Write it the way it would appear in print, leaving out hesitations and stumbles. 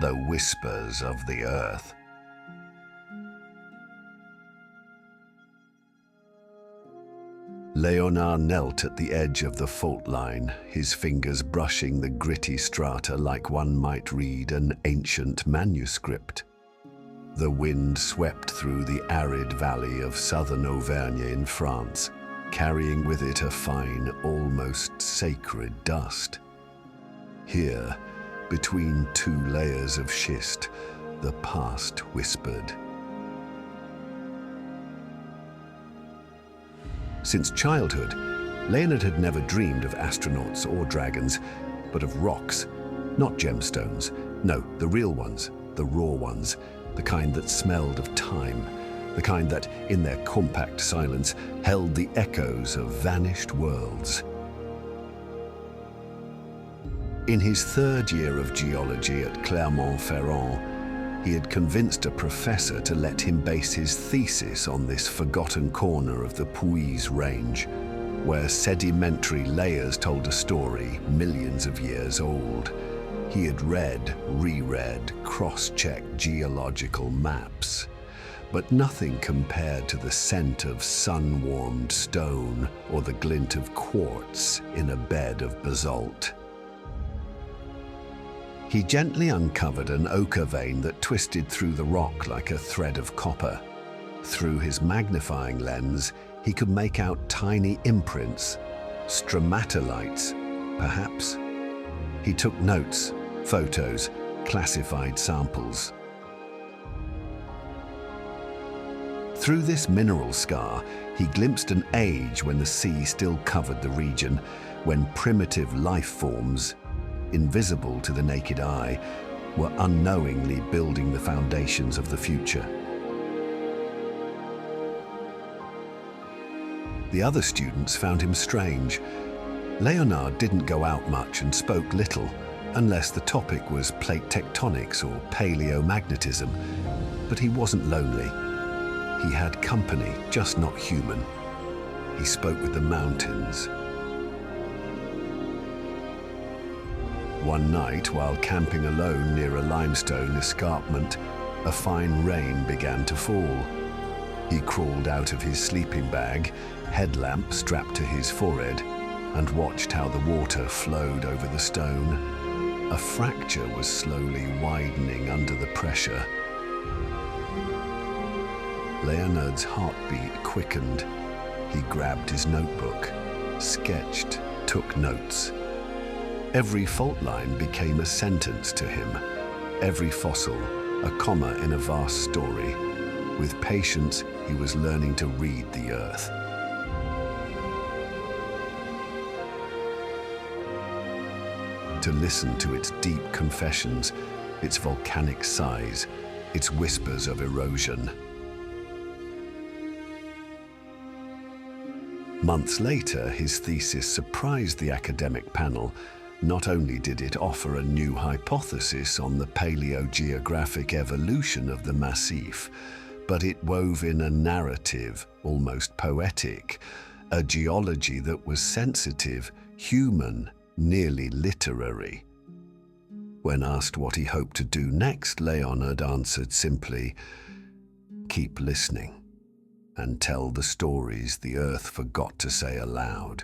the whispers of the earth. Leonard knelt at the edge of the fault line, his fingers brushing the gritty strata like one might read an ancient manuscript. The wind swept through the arid valley of southern Auvergne in France, carrying with it a fine, almost sacred dust. Here, between two layers of schist, the past whispered. Since childhood, Leonard had never dreamed of astronauts or dragons, but of rocks, not gemstones. No, the real ones, the raw ones, the kind that smelled of time, the kind that, in their compact silence, held the echoes of vanished worlds. In his third year of geology at Clermont-Ferrand, he had convinced a professor to let him base his thesis on this forgotten corner of the Puys Range, where sedimentary layers told a story millions of years old. He had read, reread, cross-checked geological maps, but nothing compared to the scent of sun-warmed stone or the glint of quartz in a bed of basalt. He gently uncovered an ochre vein that twisted through the rock like a thread of copper. Through his magnifying lens, he could make out tiny imprints, stromatolites, perhaps. He took notes, photos, classified samples. Through this mineral scar, he glimpsed an age when the sea still covered the region, when primitive life forms, invisible to the naked eye, were unknowingly building the foundations of the future. The other students found him strange. Leonard didn't go out much and spoke little, unless the topic was plate tectonics or paleomagnetism. But he wasn't lonely. He had company, just not human. He spoke with the mountains. One night, while camping alone near a limestone escarpment, a fine rain began to fall. He crawled out of his sleeping bag, headlamp strapped to his forehead, and watched how the water flowed over the stone. A fracture was slowly widening under the pressure. Leonard's heartbeat quickened. He grabbed his notebook, sketched, took notes. Every fault line became a sentence to him, every fossil a comma in a vast story. With patience, he was learning to read the earth. To listen to its deep confessions, its volcanic sighs, its whispers of erosion. Months later, his thesis surprised the academic panel. Not only did it offer a new hypothesis on the paleogeographic evolution of the massif, but it wove in a narrative, almost poetic, a geology that was sensitive, human, nearly literary. When asked what he hoped to do next, Leonard answered simply, "Keep listening and tell the stories the earth forgot to say aloud."